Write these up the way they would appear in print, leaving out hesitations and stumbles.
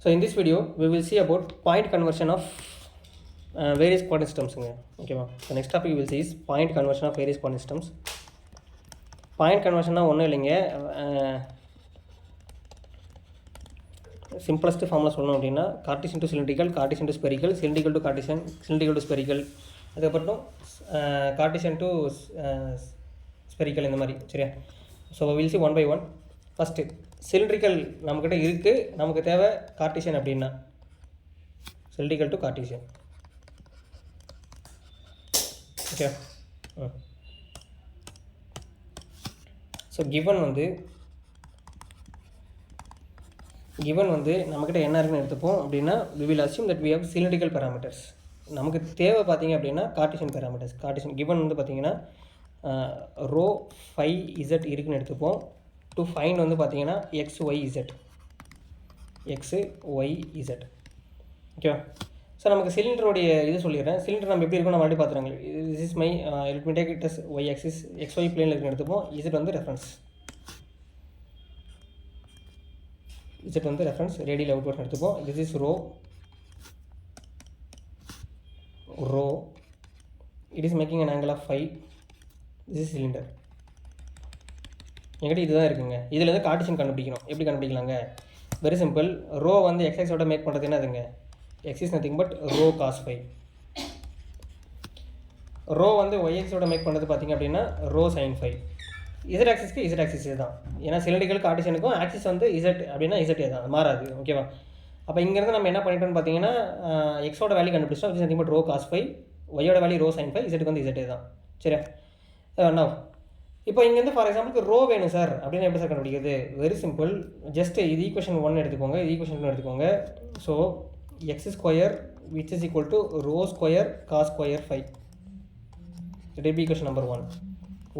So in this video we will see about point conversion of various coordinate systems. Okay, the next topic we will see is point conversion of various coordinate systems. Point conversion ஒன்றும் இல்லைங்க, simplest ஃபார்மில் சொல்லணும் அப்படின்னா cartesian to cylindrical, cartesian to spherical, cylindrical to cartesian, cylindrical to spherical, அதுக்கப்புறம் cartesian to spherical, இந்த மாதிரி. சரியா? So will see one by one. First cylindrical நம்மக்கிட்ட இருக்குது, நமக்கு தேவை கார்ட்டீசியன் அப்படின்னா cylindrical to cartesian. Okay. So given வந்து நம்மக்கிட்ட என்ன இருக்குன்னு எடுத்துப்போம் அப்படின்னா we will assume that we have cylindrical parameters. நமக்கு தேவை பார்த்தீங்க அப்படின்னா கார்ட்டீசியன் பேராமீட்டர்ஸ். கார்ட்டீசியன் கிவன் வந்து பார்த்தீங்கன்னா ரோ 5z இருக்குன்னு எடுத்துப்போம். டு ஃபைண்ட் வந்து பார்த்தீங்கன்னா xyz. ஓகேவா? ஸோ நமக்கு சிலிண்டருடைய இது சொல்லிடுறேன். சிலிண்டர் நம்ம எப்படி இருக்கும் நம்ம ஆல்ரெடி பார்த்துறாங்க. This is my let me take it as y axis, xy பிளேனில் இருக்குன்னு எடுத்துப்போம். z வந்து ரெஃபரன்ஸ், z வந்து ரெஃபரன்ஸ், ரேடியல் அவுட்வர்ட் எடுத்துப்போம். This is rho it is making an angle of 5. This is cylinder. என்கிட்ட இதுதான் இருக்குங்க. இதில் வந்து கார்ட்டீசியன் கண்டுபிடிக்கணும். எப்படி கண்டுபிடிக்கலாங்க? Very simple. ரோ வந்து எக்ஸோட மேக் பண்ணுறது என்னதுங்க? x is nothing but rho cos 5. Rho வந்து yxோட மேக் பண்ணுறது பார்த்தீங்க அப்படின்னா ரோ sin 5. z ஆக்சிஸ்க்கு z ஆக்சிஸ் தான். ஏன்னா சிலிண்ட்ரிக்கல் கார்ட்டீசியனுக்கும் ஆக்சிஸ் வந்து z அப்படின்னா z தான், மாறாது. ஓகேவா? அப்போ இங்கேருந்து நம்ம என்ன பண்ணிட்டோம்னு பார்த்தீங்கன்னா எக்ஸோட வேல்யூ கண்டுபிடிச்சோம். It is nothing but rho cos 5, ஒய்யோட வேல்யூ ரோ sin 5, இசட்டுக்கு வந்து z தான். சரியா? நவ் இப்போ இங்கேருந்து ஃபார் எக்ஸாம்பிளுக்கு ரோ வேணும் சார் அப்படின்னு எப்படி சார் கண்டுபிடிக்கிறது? Very simple. ஜஸ்ட் இது ஈக்குவேஷன் 1 எடுத்துக்கோங்க, இது ஈக்குவேஷன் 2 எடுத்துக்கோங்க. So x square which is equal to rho square cos square 5. It will be equation number 1.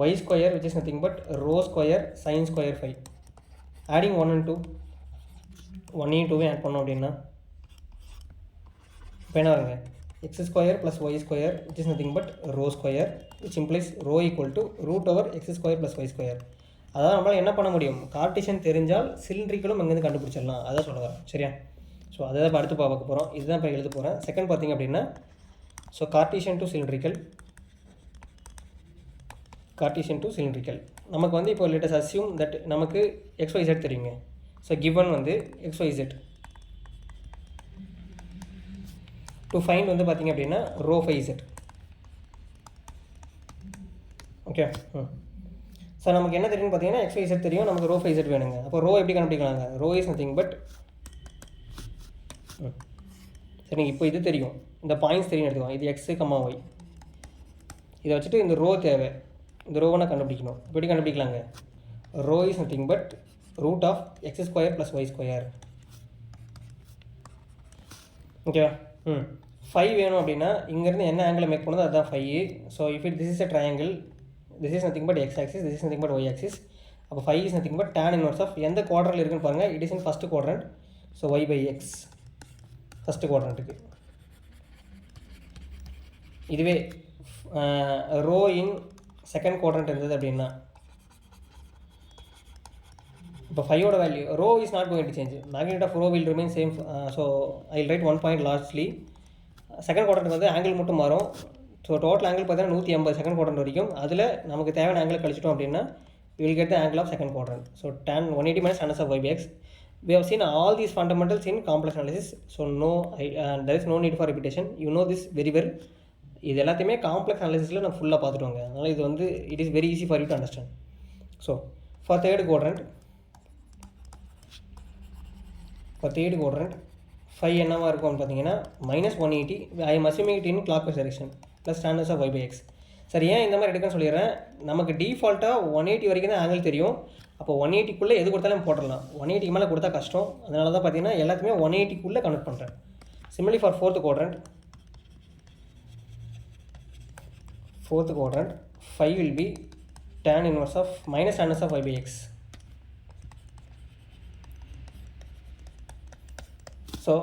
y square which is nothing but rho square sin square 5. Adding 1 and 2, 1 and 2 add பண்ணோம் அப்படின்னா இப்போ என்ன வருங்க? x square plus y square which is nothing but rho square which implies rho equal to root over x square plus y square. அதாவது நம்மளால் என்ன பண்ண முடியும்? கார்ட்டீசியன் தெரிஞ்சால் சிலிண்ட்ரிக்கலும் அங்கேருந்து கண்டுபிடிச்சிடலாம். அதான் சொல்ல வரேன். சரியா? ஸோ அதை தான் இப்போ அடுத்து பார்க்க போகிறோம். இதுதான் இப்போ எழுத போகிறேன். செகண்ட் பார்த்தீங்க அப்படின்னா ஸோ கார்ட்டீசியன் டு சிலிண்ட்ரிக்கல் நமக்கு வந்து இப்போ லெட் அஸ் அஸ்யூம் தட் நமக்கு xyz தெரியுங்க. ஸோ கிவன் வந்து xyz டு ஃபைண்ட் வந்து பார்த்தீங்க அப்படின்னா ரோ 5z. ஓகே. ஸோ நமக்கு என்ன தெரியும்னு பார்த்தீங்கன்னா xyz தெரியும், நமக்கு ரோ 5z வேணுங்க. அப்போ ரோ எப்படி கண்டுபிடிக்கலாங்க? ரோ இஸ் நத்திங் பட் சரிங்க. இப்போ இது தெரியும், இந்த பாயிண்ட்ஸ் தெரியும் எடுத்துக்கோங்க. இது x, y. இதை வச்சுட்டு இந்த ரோ தேவை, இந்த ரோவை கண்டுபிடிக்கணும். எப்படி கண்டுபிடிக்கலாங்க? Rho is nothing but root of x square plus y square. ஓகேவா? 5 வேணும் அப்படின்னா இங்கேருந்து என்ன ஆங்கிள் மேக் பண்ணுதோ அதுதான் 5. So if this is a triangle, this is nothing but x axis, this is nothing but y axis. அப்போ 5 is nothing but tan inverse of எந்த quadrant இருக்குன்னு பாருங்கள். It is in first quadrant. So y by x first குவாட்ரண்ட்டுக்கு. இதுவே rho in second quadrant இருந்தது அப்படின்னா இப்போ 5ஓட value rho is not going to change, magnitude of rho will remain same. So I will write 1 point lastly. Second quadrant வந்து angle மட்டும் மாறும். So total angle பார்த்தீங்கன்னா 180 செகண்ட் குவாட்ரண்ட் வரைக்கும். அதில் நமக்கு தேவையான ஆங்கிள் கழிச்சிட்டோம் அப்படின்னா we will get the angle of second quadrant. So tan 180 minus tan of y by x. We have seen all these fundamentals in complex analysis. So there is no need for repetition. You know this very well. இது எல்லாத்தையுமே complex அனாலிசிஸில் நான் ஃபுல்லாக பார்த்துட்டு. அதனால் இது வந்து it is very easy for you to understand. So for third quadrant 5 என்னவாக இருக்கும்னு பார்த்தீங்கன்னா -180. I am assuming it in clockwise direction plus tan of y by x. சரி, ஏன் இந்த மாதிரி எடுக்கன்னு சொல்லிடுறேன். நமக்கு டிஃபால்ட்டாக 180 வரைக்கும் தான் ஆங்கிள் தெரியும். அப்போ 180க்குள்ளே எது கொடுத்தாலும் போட்டுடலாம். 180 மேலே கொடுத்தா கஷ்டம். அதனால தான் பார்த்தீங்கன்னா எல்லாத்தையுமே 180க்குள்ளே கனெக்ட் பண்ணுறேன். Similarly for fourth quadrant 5 will be tan inverse of minus tan of y by x. So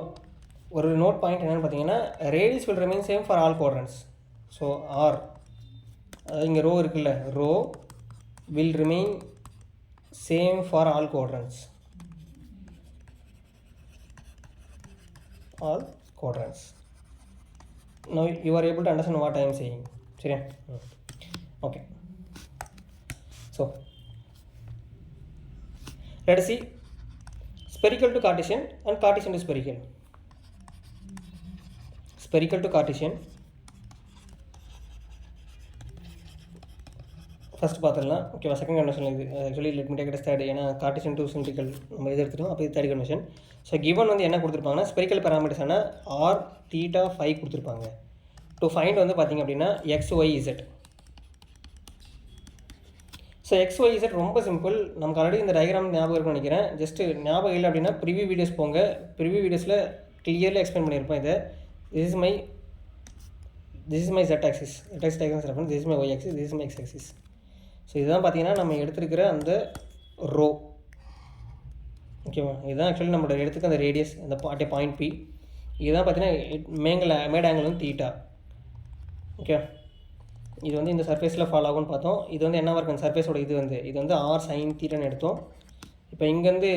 ஒரு நோட் பாயிண்ட் என்னென்னு பார்த்தீங்கன்னா radius will remain same for all quadrants. So r இங்கே ரோ இருக்குல்ல, row will remain same for all quadrants. all quadrants. Now you are able to understand what I am saying. சரியா? Okay. So let us see spherical to Cartesian and Cartesian to spherical. Spherical to Cartesian. First பார்த்துடலாம். ஓகேவா? Second conversion இது actually let me take it third. ஏன்னா Cartesian to cylindrical நம்ம இது எடுத்துட்டோம். அப்போ இது தேர்ட் கன்வர்ஷன். ஸோ கிவன் வந்து என்ன கொடுத்துருப்பாங்கன்னா ஸ்பெரிக்கல் பேராமீட்டர்ஸான ஆர் தீட்டா ஃபை கொடுத்துருப்பாங்க. டு ஃபைண்ட் வந்து பார்த்திங்க அப்படின்னா x y z. So x y z ரொம்ப சிம்பிள். நமக்கு ஆல்ரெடி இந்த டயக்ராம் ஞாபகம் இருக்குன்னு நினைக்கிறேன். ஜஸ்ட்டு ஞாபகம் இல்லை அப்படின்னா ப்ரிவியூ வீடியோஸ் போங்க. ப்ரிவியூ வீடியோஸில் கிளியர்லி எக்ஸ்பிளைன் பண்ணியிருப்பேன் இதை. this is my z axis, z axis diagram reference, this is my y axis, this is my x axis. So இதுதான் பார்த்தீங்கன்னா நம்ம எடுத்துருக்கிற அந்த ரோ. ஓகேவா? இதுதான் ஆக்சுவலி நம்மளோட எடுத்துக்க அந்த ரேடியஸ் அந்த பாயிண்ட் பி. இதுதான் பார்த்தீங்கன்னா மேட் ஆங்கிள் வந்து தீட்டா. ஓகே, இது வந்து இந்த சர்ஃபேஸில் ஃபாலோ ஆகும்னு பார்த்தோம். இது வந்து என்னவா இருக்கும்? அந்த சர்ஃபேஸோட இது வந்து ஆர் சைன் தீட்டான்னு எடுத்தோம். இப்போ இங்கேருந்து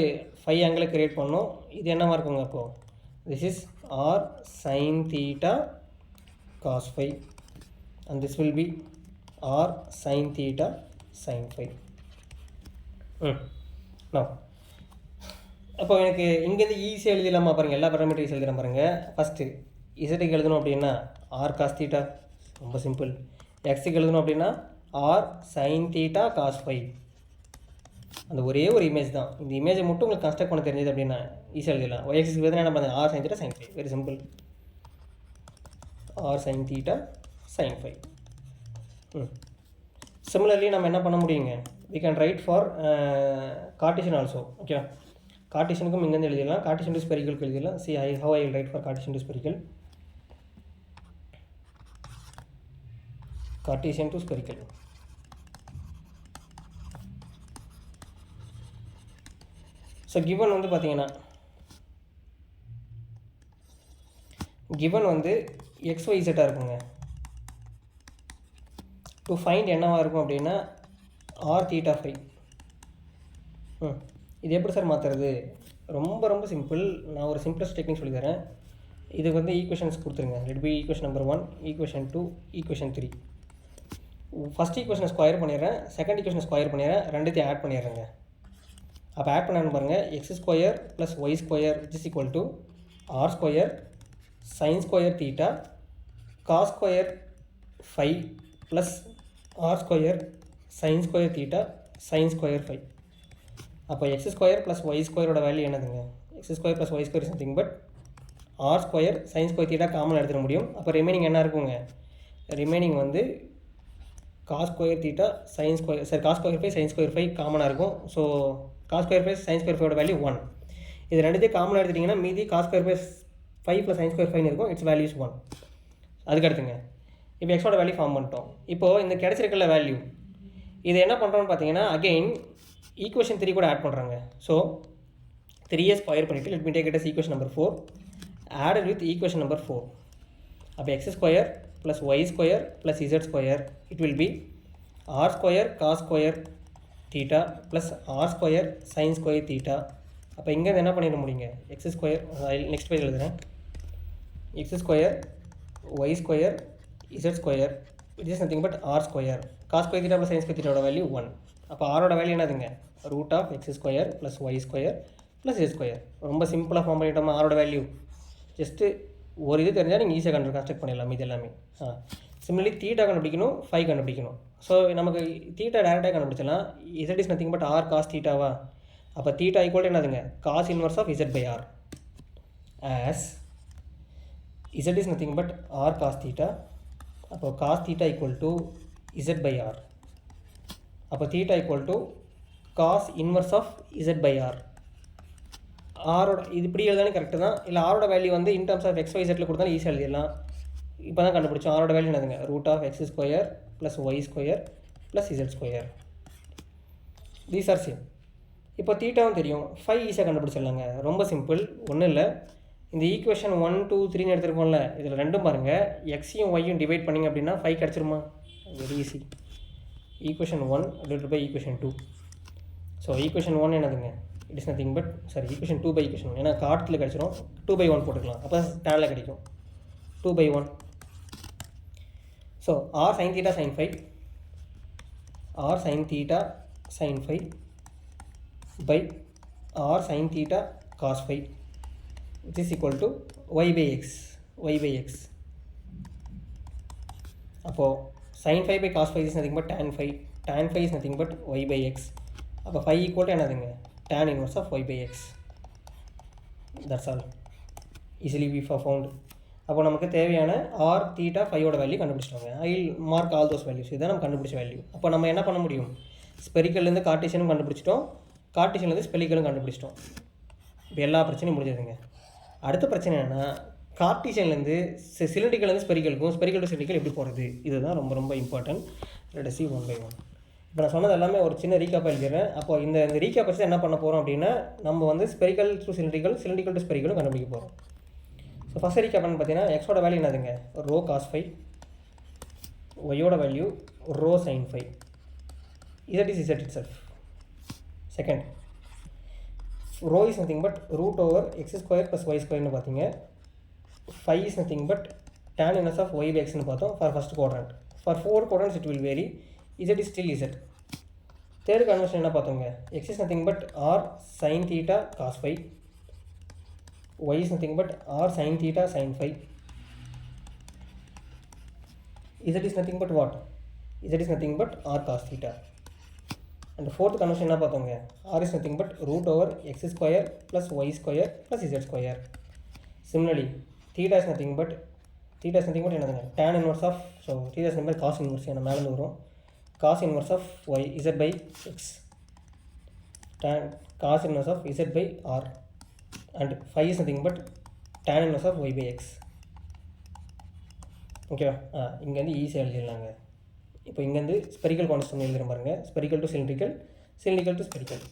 5 ஆங்கிளை கிரியேட் பண்ணோம். இது என்னவா இருக்குங்க? அப்போது this is r sine theta cos phi and this will be r sin theta sin phi. Now அப்போ எனக்கு இங்கேருந்து ஈஸியாக எழுதிடலாமா பாருங்கள்? எல்லா பேராமீட்டர் ஈஸியாக எழுதிடலாம் பாருங்கள். ஃபஸ்ட்டு இசட்டுக்கு எழுதணும் அப்படின்னா ஆர் காஸ் தீட்டா, ரொம்ப சிம்பிள். எக்ஸுக்கு எழுதணும் அப்படின்னா r sine theta cos phi. அந்த ஒரே ஒரு இமேஜ் தான். இந்த இமேஜை மட்டும் உங்களுக்கு கன்ஸ்ட்ரக்ட் பண்ண தெரிஞ்சது அப்படின்னா ஈஸியாக எழுதிடலாம். ஒய்எக்ஸுக்கு எழுதுனா என்ன பண்ணுங்க? R sine theta sine phi. Very simple. R sine theta sine phi. Similarly நம்ம என்ன பண்ண முடியுங்க? we can write for Cartesian also. Okay, கார்டீசியனுக்கும் இங்கேருந்து எழுதிடலாம். கார்டீசியன் டு ஸ்பெரிக்கலுக்கு எழுதிடலாம். see how I will write for Cartesian to spherical. Cartesian to spherical. So given வந்து பார்த்தீங்கன்னா கிவன் வந்து XYZ இருக்குங்க. டு ஃபைண்ட் என்னவாக இருக்கும் அப்படின்னா ஆர் தீட்டா ஃபை. இது எப்படி சார் மாற்றுறது? ரொம்ப ரொம்ப சிம்பிள். நான் ஒரு சிம்பிளஸ்ட் டெக்னிக் சொல்லி தரேன். இதுக்கு வந்து ஈக்குவேஷன்ஸ் கொடுத்துருங்க. Let be equation number 1, equation 2, equation 3. First ஈக்குவேஷனை ஸ்கொயர் பண்ணிடுறேன், செகண்ட் ஈக்குவேஷனை ஸ்கொயர் பண்ணிடுறேன், ரெண்டுத்தையும் ஆட் பண்ணிடுறேங்க. அப்போ ஆட் பண்ணான்னு பாருங்கள். X square plus y square is equal to r square sine square theta cos square phi plus r square sine square theta sine square phi. அப்போ எக்ஸ் ஸ்கொயர் ப்ளஸ் ஒய் ஸ்கொயரோட value என்னதுங்க? X square plus y square something but r square sine square theta common எடுத்துட முடியும். அப்போ remaining என்ன இருக்குங்க? Remaining வந்து cos square theta sine square sir cos square phi sine square phi காமனாக இருக்கும். So cos square phi sine square ஃபையோட value 1. இது ரெண்டுத்தையும் காமனாக எடுத்துட்டிங்கன்னா மீதி cos square phi 5 plus sine square phi இருக்கும். Its values 1. அதுக்கு அடுத்துங்க இப்போ எக்ஸோட வேல்யூ ஃபார்ம் பண்ணிட்டோம். இப்போது இந்த கிடைச்சிருக்கிற வேல்யூ இது என்ன பண்ணுறோன்னு பார்த்தீங்கன்னா அகெயின் ஈக்குவேஷன் 3 கூட ஆட் பண்ணுறாங்க. ஸோ 3 ஸ்கொயர் பண்ணிவிட்டு let me take it as equation number 4 added with equation number 4. அப்போ x square plus y square plus z square it will be r square cos square theta plus r square sine square theta. அப்போ இங்கேருந்து என்ன பண்ணிட முடியுங்க? X square next page எழுதுகிறேன். X square y square z square it is nothing but r square cos square theta plus sine square தீட்டாவோட value 1. அப்போ ஆரோட value என்னதுங்க? Root of x square plus y square plus z square. ரொம்ப சிம்பிளாக form பண்ணிட்டோமா ஆரோட value? Just ஒரு இது தெரிஞ்சால் நீங்கள் ஈஸியாக கன்ஸ்ட்ரக்ட் பண்ணிடலாம் இது எல்லாமே. சிமிலர்லி தீட்டா கண்டுபிடிக்கணும், ஃபை கண்டுபிடிக்கணும். ஸோ நமக்கு தீட்டா டேரெக்டாக கண்டுபிடிச்சலாம். Z is nothing but r cos தீட்டாவா? அப்போ தீட்டா ஈக்குவல் என்னதுங்க? Cos inverse of z by r as z is nothing but r cos theta. அப்போ cos theta equal to z by r. அப்போ theta equal to cos inverse of z by r. ஆரோட இது இப்படி எழுதாலும் correct தான். இல்லை ஆரோட value வந்து in terms of x y செட்டில் கொடுத்தாலும் ஈஸியாக எழுதிடலாம். இப்போ தான் கண்டுபிடிச்சோம். ஆரோட வேல்யூ என்னதுங்க? Root of x square plus y square plus z square. These are same. இப்போ தீட்டாவும் தெரியும், ஃபை ஈஸியாக கண்டுபிடிச்சிடலாங்க. ரொம்ப சிம்பிள், ஒன்றும் இல்லை. இந்த ஈக்குவேஷன் 1 2 3 எடுத்துருக்கோம்ல, இதில் ரெண்டும் பாருங்கள், எக்ஸையும் ஒய்யும் டிவைட் பண்ணிங்க அப்படின்னா 5 கிடச்சிருமா? Very easy. Equation 1 divide by equation 2. So equation 1 என்னதுங்க? It is nothing but equation 2 by equation 1. ஏன்னா காட்டில் கிடச்சிரும் 2/1 போட்டுக்கலாம், அப்போ டேனில் கிடைக்கும் 2/1. So r sine theta sine phi by r sine theta cos phi which is equal to y by x. அப்போது sin phi by cos phi is nothing but tan phi is nothing but y by x. அப்போ phi equal to என்னதுங்க tan inverse of y by x. That's all, easily we found. அப்போ நமக்கு தேவையான r theta phi ஓட value கண்டுபிடிச்சிட்டோங்க. I will mark all those values. இதான் நம்ம கண்டுபிடிச்ச value. அப்போ நம்ம என்ன பண்ண முடியும், ஸ்பெரிக்கல்லேருந்து கார்ட்டீசியனும் கண்டுபிடிச்சிட்டோம், கார்ட்டீசியன்லேருந்து ஸ்பெரிக்கலும் கண்டுபிடிச்சிட்டோம். இப்போ எல்லா பிரச்சனையும் முடிஞ்சதுங்க. அடுத்த பிரச்சனை என்னென்னா கார்ட்டீசியன்லேருந்து சிலிண்டிக்கல்லேருந்து ஸ்பெரிக்கல் டு சிலிண்டிக்கல் எப்படி போகிறது, இதுதான் ரொம்ப ரொம்ப இம்பார்ட்டன்ட். Let us see 1/1. இப்போ நான் சொன்னது எல்லாமே ஒரு சின்ன ரீகாப் எழுதிடுறேன். அப்போ இந்த ரீகாப் வச்சு என்ன பண்ண போகிறோம் அப்படின்னா, நம்ம வந்து ஸ்பெரிக்கல் டு சிலிண்டிக்கல் டு ஸ்பெரிக்கலும் கண்டுபிடிக்க போகிறோம். ஸோ ஃபஸ்ட் ரீகாப் என்னன்னு பார்த்தீங்கன்னா, எக்ஸோட வேல்யூ என்னதுங்க ரோ காஸ் ஃபை, ஒய்யோட value rho sine phi, z is z itself. Second, rho is nothing but root over x square plus y square னு பார்த்தீங்க. phi is nothing but tan inverse of y by x னு பார்த்தோம் for first quadrant. For 4 quadrants it will vary. Z is still Z. Third conversion என்ன பார்த்தோங்க, x is nothing but r sin theta cos phi, y is nothing but r sin theta sin phi, Z is nothing but what, Z is nothing but r cos theta. And fourth conversion என்ன பார்த்தோங்க, r is nothing but root over x square plus y square plus z square. Similarly, theta is nothing but என்னதுங்க tan inverse of, so theta is nothing but cos inverse, என்ன மேலே வரும் cos inverse of y z by x, tan cos inverse of z by r, and phi is nothing but tan inverse of y by x. ஓகேவா, இங்கேருந்து ஈஸியாக எழுதிடலாங்க. இப்போ இங்கேருந்து spherical constant எழுதுகிற பாருங்க, spherical to cylindrical to spherical.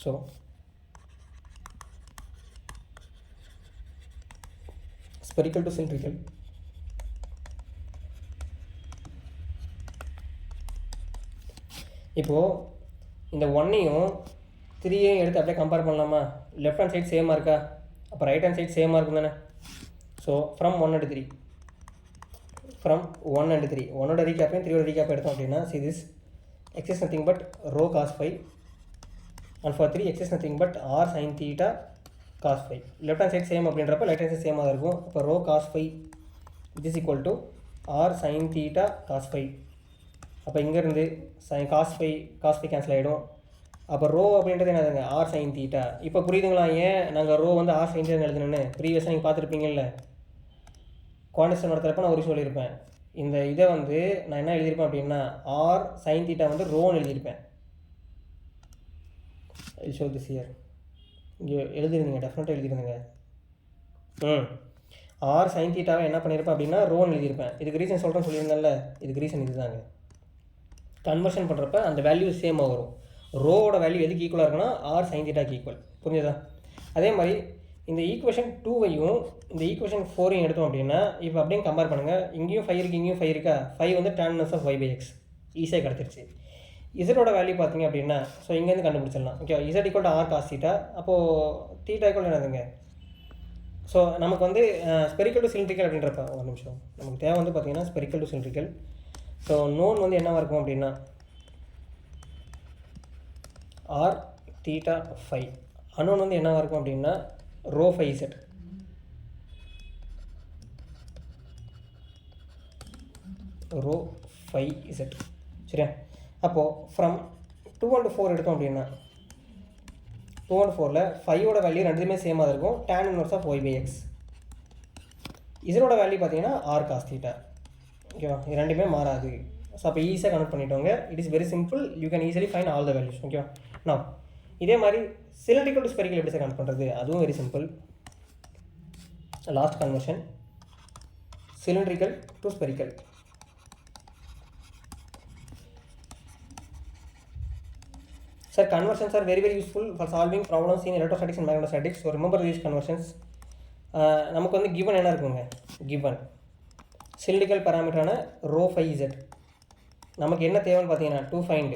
So spherical to cylindrical, இப்போது இந்த 1ஐயும் 3ஐயும் எடுத்து அப்படியே கம்பேர் பண்ணலாமா, லெஃப்ட் ஹேண்ட் சைட் சேமாக இருக்கா, அப்போ ரைட் ஹேண்ட் சைட் சேமாக இருக்கும் தானே. ஸோ ஃப்ரம் 1 and 3, ஒன்னோட ரீகேப்பையும் 3ஓட ரீகேப் எடுத்தோம் அப்படின்னா, see this x is nothing but rho cos phi, and for 3 x is nothing but r sin theta cos phi. Left hand side same அப்படின்றப்ப right hand side சேமாக தான் இருக்கும். அப்போ rho cos phi which is equal to r sin theta cos phi. அப்போ இங்கேருந்து cos phi cancel ஆகிடும். அப்போ row அப்படின்றது என்னதுங்க r sin theta. இப்போ புரியுதுங்களா ஏன் நாங்கள் ரோ வந்து r sin theta எழுதுனேன்னு? ப்ரீவியஸாக நீங்கள் பார்த்துருப்பீங்கல்ல, குவான்டிஸ்டன் நடத்துகிறப்ப நான் ஒரு சொல்லியிருப்பேன். இந்த இதை வந்து நான் என்ன எழுதியிருப்பேன் அப்படின்னா, r sin theta வந்து ரோன்னு எழுதியிருப்பேன். ஷோ திஸ் இயர் இங்கே எழுதிருந்தீங்க, டெஃபினட்டாக எழுதிருந்தீங்க. r sin thetaவை என்ன பண்ணியிருப்பேன் அப்படின்னா ரோன்னு எழுதியிருப்பேன். இதுக்கு ரீசன் சொல்கிறேன்னு சொல்லியிருந்தேன்ல, இதுக்கு ரீசன் இதுதாங்க. கன்வர்ஷன் பண்ணுறப்ப அந்த வேல்யூ சேமாக வரும். ரோவோட வேல்யூ எதுக்கு ஈக்குவலாக இருக்குன்னா r sin thetaக்கு ஈக்குவல். புரிஞ்சுதா? அதே மாதிரி இந்த ஈக்குவேஷன் 2ஐயும் இந்த ஈக்குவேஷன் 4ஐயும் எடுத்தோம் அப்படின்னா, இப்போ அப்படியே கம்பேர் பண்ணுங்கள். இங்கேயும் 5 இருக்குது, இங்கேயும் 5 இருக்கா, 5 வந்து tan inverse of y by x ஈஸியாக கிடச்சிருச்சு. இசட்டோட வேல்யூ பார்த்தீங்க அப்படின்னா, ஸோ இங்கேருந்து கண்டுபிடிச்சிடலாம். Okay, Z equal to r cos theta, அப்போது தீட்டா ஈக்குவல் என்னதுங்க. ஸோ நமக்கு வந்து ஸ்பெரிக்கல் டு சிலிண்ட்ரிக்கல் அப்படின்றப்ப ஒரு நிமிஷம், நமக்கு தேவை வந்து பார்த்தீங்கன்னா spherical to cylindrical. So known வந்து என்னவாக இருக்கும் அப்படின்னா r theta phi, அன்னோன் வந்து என்னவாக இருக்கும் அப்படின்னா rho phi z. rho phi z சரியா? அப்போது ஃப்ரம் 2 and 4 எடுத்தோம் அப்படின்னா, 2 and 4ல் 5ஓட வேல்யூ ரெண்டுமே சேமாக இருக்கும், tan inverse of y by x. இதோட வேல்யூ பார்த்தீங்கன்னா r cos theta. ஓகேவா, இது ரெண்டுமே மாறாது. ஸோ அப்போ ஈஸியாக கனெக்ட் பண்ணிட்டோங்க. It is very simple, you can easily find all the values. ஓகேவா, நான் இதே மாதிரி சிலிண்ட்ரிக்கல் டு ஸ்பெரிக்கல் எப்படி சார் கனெக்ட் பண்ணுறது, அதுவும் very simple. Last conversion, cylindrical to spherical. Sir, conversions are very useful for solving problems in electrostatics and magnetostatics. So remember these conversions. நமக்கு வந்து given என்ன இருக்குங்க, given cylindrical parameter rho phi z. நமக்கு என்ன தேவைன்னு பார்த்தீங்கன்னா to find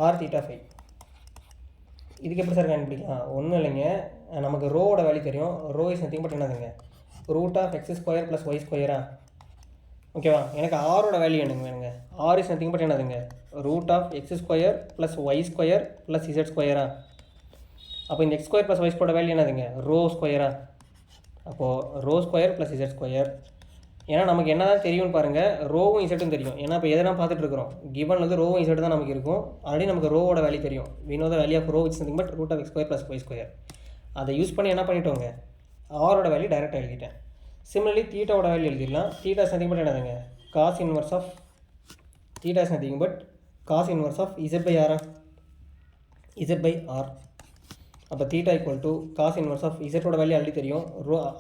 r theta phi. இதுக்கு எப்படி சார் கண்டுபிடிக்கலாம்? ஒன்றும் இல்லைங்க, நமக்கு ரோவோட வேல்யூ தெரியும். ரோ இஸ் நத்திங் பட் என்னதுங்க, √(x² + y²) ஓகேவா? எனக்கு ஆரோட வேல்யூ வேணுங்க. ஆர் இஸ் நத்திங் பட் என்னதுங்க, √(x² + y² + z²) அப்போ இந்த x² + y² வேல்யூ என்னதுங்க, ρ². அப்போது ρ² + z². ஏன்னா நமக்கு என்ன தான் தெரியும்னு பாருங்கள், ரோவும் இசட்டும் தெரியும். ஏன்னா இப்போ எதனா பார்த்துட்டு இருக்கிறோம், கிவன் வந்து ரோவும் இசட்டு தான் நமக்கு இருக்கும். ஆல்ரெடி நமக்கு ரோவோட வேல்யூ தெரியும். we know the value of rho is nothing but √(x² + y²). அதை யூஸ் பண்ணி என்ன பண்ணிட்டோங்க, ஆரோட வேல்யூ டைரெக்டாக எழுதிட்டேன். சிமிலர்லி தீட்டாவோட வேல்யூ எழுதிடலாம். தீட்டா இஸ் நத்திங் பட் என்னதுங்க, cos inverse of theta is nothing but cos inverse of z/r. அப்போ theta equal to cos inverse of z-ஓட வேல்யூ ஆல்ரெடி தெரியும்.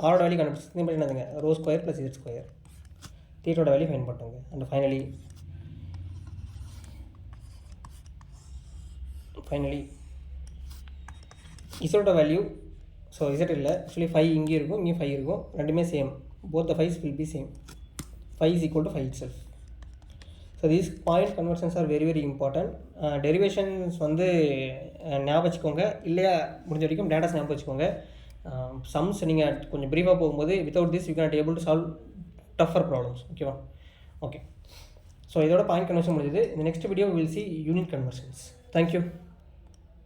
ஆரோட வேல்யூ கண்டுபிடிச்சி பட் என்னதுங்க, ρ² + z². தீட்டோட வேல்யூ ஃபைன் பண்ணுங்க. அண்ட் ஃபைனலி இசோட வேல்யூ, ஸோ இசட் இல்லை ஆக்சுவலி 5 இங்கே இருக்கும், இங்கே 5 இருக்கும், ரெண்டுமே same. Both the 5s will be same. 5 is equal to 5 itself. So these point conversions are very very important. Derivations வந்து ஞாபகம் வச்சுக்கோங்க, இல்லையா முடிஞ்ச வரைக்கும் டேட்டாஸ் ஞாபகம் வச்சுக்கோங்க. சம்ஸ் நீங்கள் கொஞ்சம் ப்ரீஃபாக போகும்போது without this you can not able to solve tougher problems. ஓகேவா? ஓகே, ஸோ இதோட பாயிண்ட் கன்வர்ஷன் முடிஞ்சது. இந்த next video will see unit conversions. Thank you.